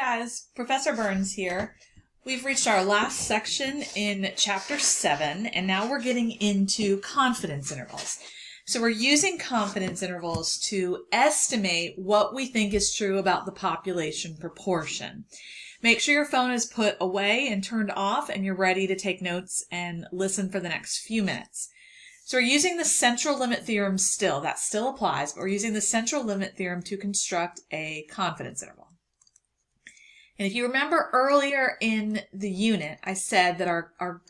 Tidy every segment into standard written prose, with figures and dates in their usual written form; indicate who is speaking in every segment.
Speaker 1: guys, Professor Burns here. We've reached our last section in Chapter 7, and now we're getting into confidence intervals. So we're using confidence intervals to estimate what we think is true about the population proportion. Make sure your phone is put away and turned off, and you're ready to take notes and listen for the next few minutes. So we're using the central limit theorem still. That still applies, but we're using the central limit theorem to construct a confidence interval. And if you remember earlier in the unit, I said that our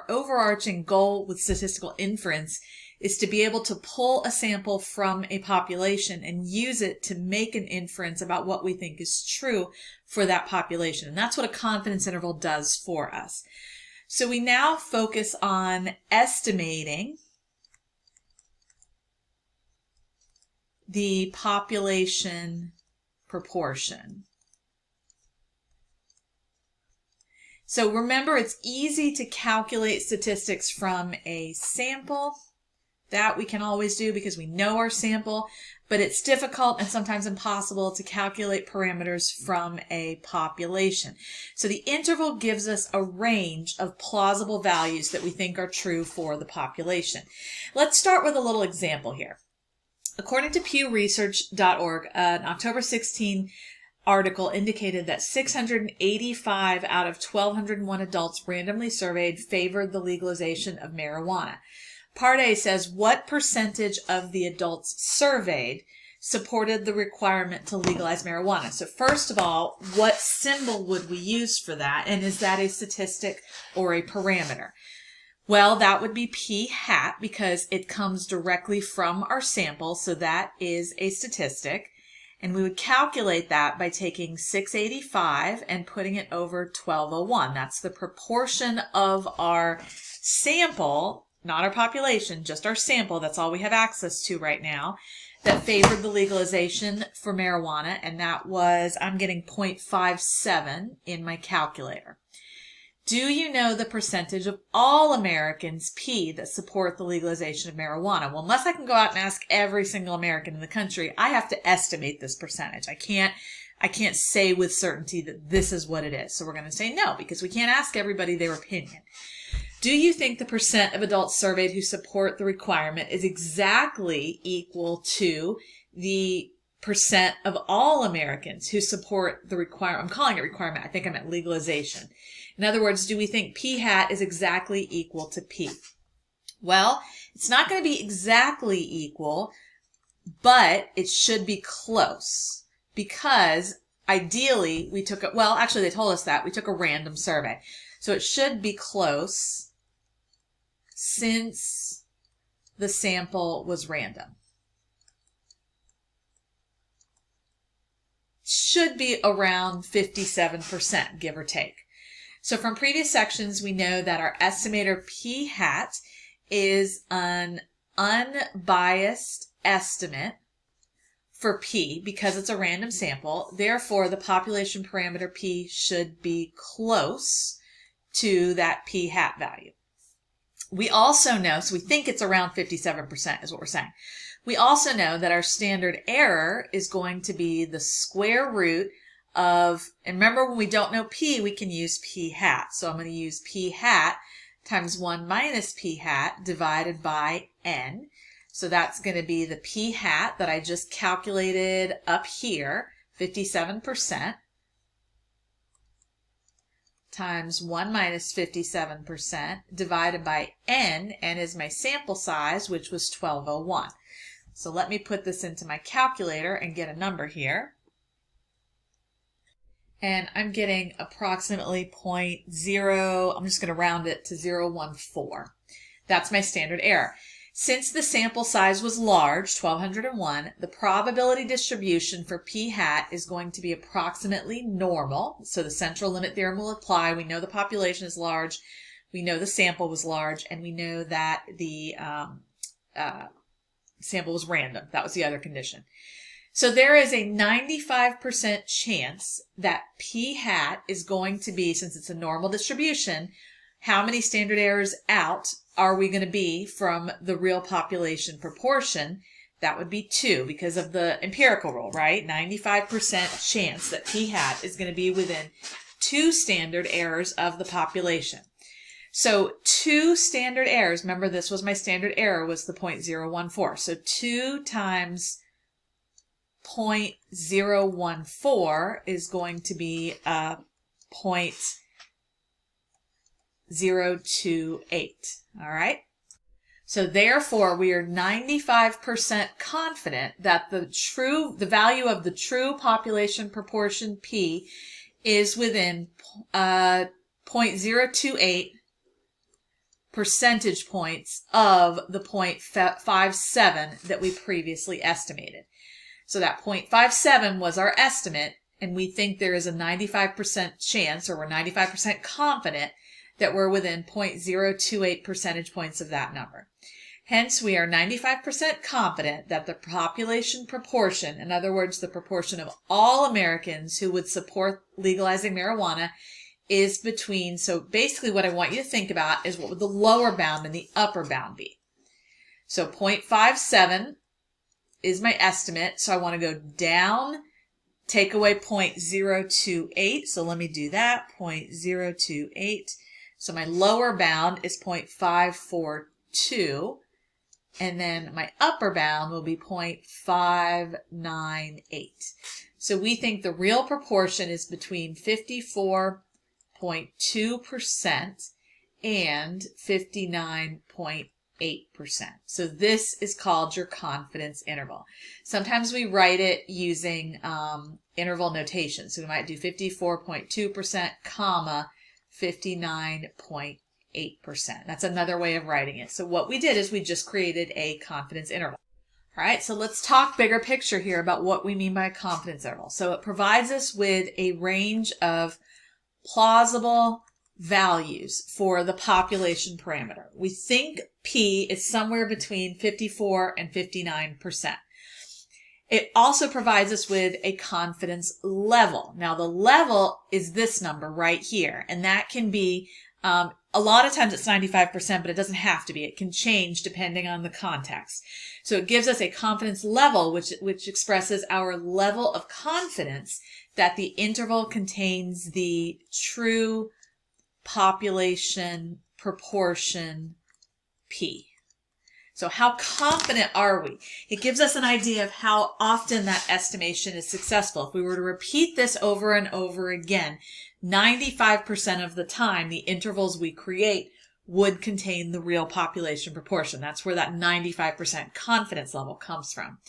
Speaker 1: overarching goal with statistical inference is to be able to pull a sample from a population and use it to make an inference about what we think is true for that population. And that's what a confidence interval does for us. So we now focus on estimating the population proportion. So remember, it's easy to calculate statistics from a sample. That we can always do because we know our sample, but it's difficult and sometimes impossible to calculate parameters from a population. So the interval gives us a range of plausible values that we think are true for the population. Let's start with a little example here. According to pewresearch.org, an October 16 article indicated that 685 out of 1,201 adults randomly surveyed favored the legalization of marijuana. Part A says, what percentage of the adults surveyed supported the requirement to legalize marijuana? So first of all, what symbol would we use for that? And is that a statistic or a parameter? Well, that would be p hat because it comes directly from our sample. So that is a statistic. And we would calculate that by taking 685 and putting it over 1201. That's the proportion of our sample, not our population, just our sample. That's all we have access to right now, that favored the legalization for marijuana. And that was, I'm getting 0.57 in my calculator. Do you know the percentage of all Americans, P, that support the legalization of marijuana? Well, unless I can go out and ask every single American in the country, I have to estimate this percentage. I can't say with certainty that this is what it is. So we're going to say no, because we can't ask everybody their opinion. Do you think the percent of adults surveyed who support the requirement is exactly equal to the percent of all Americans who support the requirement? I'm calling it requirement. I think I meant legalization. In other words, do we think P hat is exactly equal to P? Well, it's not going to be exactly equal, but it should be close because ideally we took actually they told us that we took a random survey. So it should be close since the sample was random. Should be around 57%, give or take. So from previous sections, we know that our estimator P hat is an unbiased estimate for P because it's a random sample. Therefore, the population parameter P should be close to that P hat value. We also know, so we think it's around 57% is what we're saying. We also know that our standard error is going to be the square root of, and remember when we don't know P, we can use P hat. So I'm going to use P hat times 1 minus P hat divided by N. So that's going to be the P hat that I just calculated up here, 57%, times 1 minus 57% divided by N. N is my sample size, which was 1201. So let me put this into my calculator and get a number here. And I'm getting approximately 0.0, I'm just going to round it to 0.014. That's my standard error. Since the sample size was large, 1201, the probability distribution for P hat is going to be approximately normal. So the central limit theorem will apply. We know the population is large. We know the sample was large. And we know that the sample was random. That was the other condition. So there is a 95% chance that P hat is going to be, since it's a normal distribution, how many standard errors out are we going to be from the real population proportion? that would be 2 because of the empirical rule, right? 95% chance that P hat is going to be within 2 standard errors of the population. So 2 standard errors, remember this was my standard error, was the 0.014. So 2 times 0.014 is going to be 0.028. All right. So therefore, we are 95% confident that the value of the true population proportion P is within 0.028 percentage points of the 0.57 that we previously estimated. So that 0.57 was our estimate, and we think there is a 95% chance, or we're 95% confident, that we're within 0.028 percentage points of that number. Hence, we are 95% confident that the population proportion, in other words, the proportion of all Americans who would support legalizing marijuana, is between, so basically what I want you to think about is what would the lower bound and the upper bound be. So 0.57 is my estimate, so I want to go down, take away 0.028, so let me do that, 0.028. So my lower bound is 0.542, and then my upper bound will be 0.598. So we think the real proportion is between 54.2% and 59.8%. So this is called your confidence interval. Sometimes we write it using interval notation. So we might do 54.2%, comma, 59.8%. That's another way of writing it. So what we did is we just created a confidence interval. All right, so let's talk bigger picture here about what we mean by a confidence interval. So it provides us with a range of plausible values for the population parameter. We think P is somewhere between 54 and 59%. It also provides us with a confidence level. Now, the level is this number right here, and that can be, a lot of times it's 95%, but it doesn't have to be. It can change depending on the context. So it gives us a confidence level, which expresses our level of confidence that the interval contains the true population proportion P. So how confident are we? It gives us an idea of how often that estimation is successful. If we were to repeat this over and over again, 95% of the time, the intervals we create would contain the real population proportion. That's where that 95% confidence level comes from.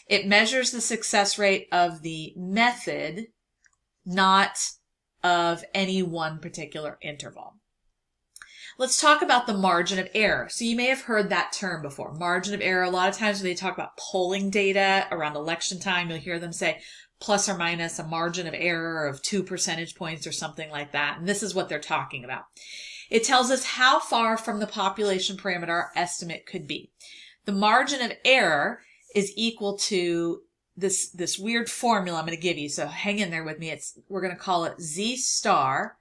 Speaker 1: It measures the success rate of the method, not of any one particular interval. Let's talk about the margin of error. So you may have heard that term before, margin of error. A lot of times when they talk about polling data around election time, you'll hear them say plus or minus a margin of error of 2 percentage points or something like that. And this is what they're talking about. It tells us how far from the population parameter our estimate could be. The margin of error is equal to this weird formula I'm going to give you. So hang in there with me. We're going to call it Z star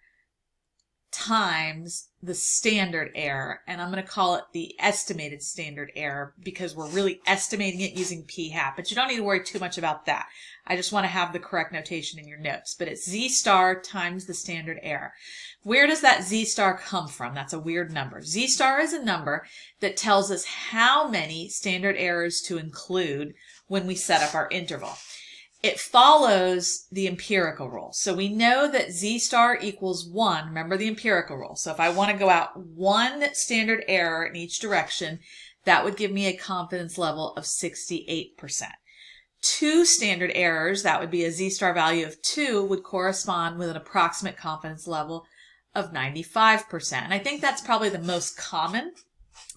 Speaker 1: times the standard error, and I'm going to call it the estimated standard error because we're really estimating it using p hat, but you don't need to worry too much about that. I just want to have the correct notation in your notes, but it's Z star times the standard error. Where does that Z star come from? That's a weird number. Z star is a number that tells us how many standard errors to include when we set up our interval. It follows the empirical rule. So we know that Z star equals 1. Remember the empirical rule. So if I want to go out 1 standard error in each direction, that would give me a confidence level of 68%. 2 standard errors, that would be a Z star value of 2, would correspond with an approximate confidence level of 95%. And I think that's probably the most common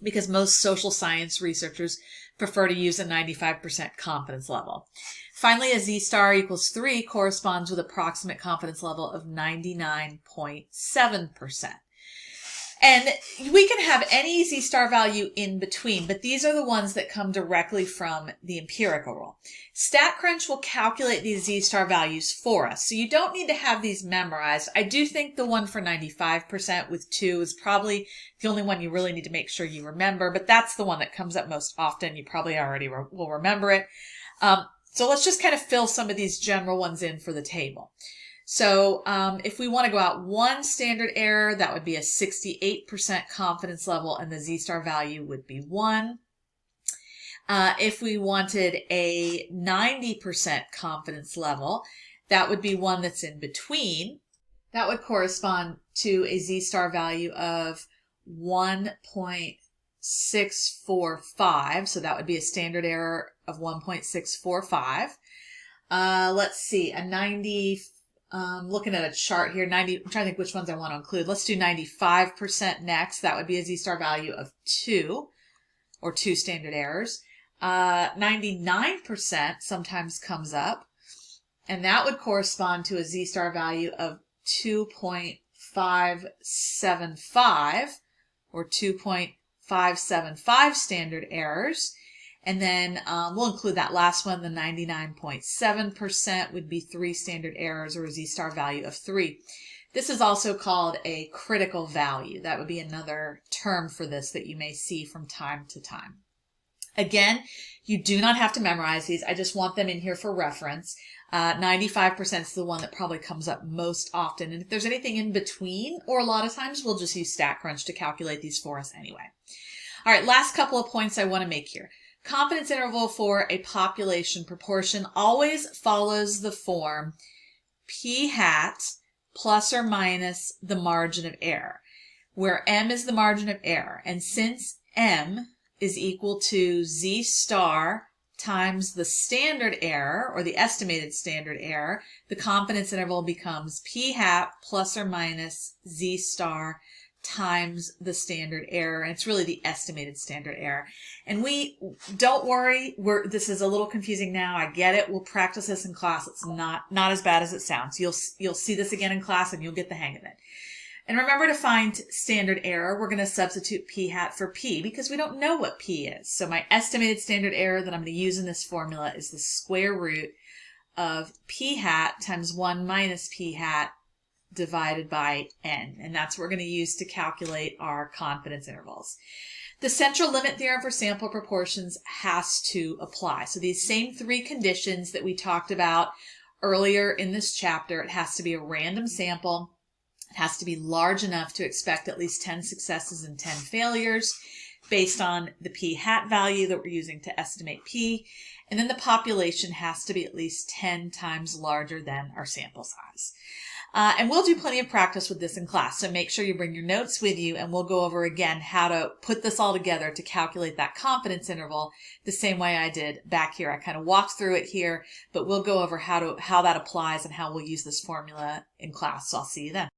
Speaker 1: because most social science researchers prefer to use a 95% confidence level. Finally, a Z star equals 3 corresponds with approximate confidence level of 99.7%. And we can have any z-star value in between, but these are the ones that come directly from the empirical rule. StatCrunch will calculate these z-star values for us, so you don't need to have these memorized. I do think the one for 95% with 2 is probably the only one you really need to make sure you remember, but that's the one that comes up most often. You probably already will remember it. So let's just kind of fill some of these general ones in for the table. So if we want to go out one standard error, that would be a 68% confidence level, and the z-star value would be 1. If we wanted a 90% confidence level, that would be one that's in between. That would correspond to a z-star value of 1.645. So that would be a standard error of 1.645. Let's see, a 90, looking at a chart here, 90, I'm trying to think which ones I want to include. Let's do 95% next. That would be a z-star value of 2, or 2 standard errors. 99% sometimes comes up, and that would correspond to a z-star value of 2.575, or 2.575 standard errors. And then we'll include that last one, the 99.7% would be 3 standard errors, or a z-star value of 3. This is also called a critical value. That would be another term for this that you may see from time to time. Again, you do not have to memorize these. I just want them in here for reference. 95% is the one that probably comes up most often. And if there's anything in between, or a lot of times, we'll just use StatCrunch to calculate these for us anyway. All right, last couple of points I want to make here. Confidence interval for a population proportion always follows the form p hat plus or minus the margin of error, where m is the margin of error. And since m is equal to z star times the standard error, or the estimated standard error, the confidence interval becomes p hat plus or minus z star times the standard error. And it's really the estimated standard error. And don't worry, this is a little confusing now. I get it. We'll practice this in class. It's not as bad as it sounds. You'll see this again in class and you'll get the hang of it. And remember, to find standard error, we're going to substitute p hat for p because we don't know what p is. So my estimated standard error that I'm going to use in this formula is the square root of p hat times 1 minus p hat divided by n. And that's what we're going to use to calculate our confidence intervals. The central limit theorem for sample proportions has to apply. So these same 3 conditions that we talked about earlier in this chapter, it has to be a random sample. It has to be large enough to expect at least 10 successes and 10 failures based on the p hat value that we're using to estimate p. And then the population has to be at least 10 times larger than our sample size. And we'll do plenty of practice with this in class, so make sure you bring your notes with you, and we'll go over again how to put this all together to calculate that confidence interval the same way I did back here. I kind of walked through it here, but we'll go over how that applies and how we'll use this formula in class. So I'll see you then.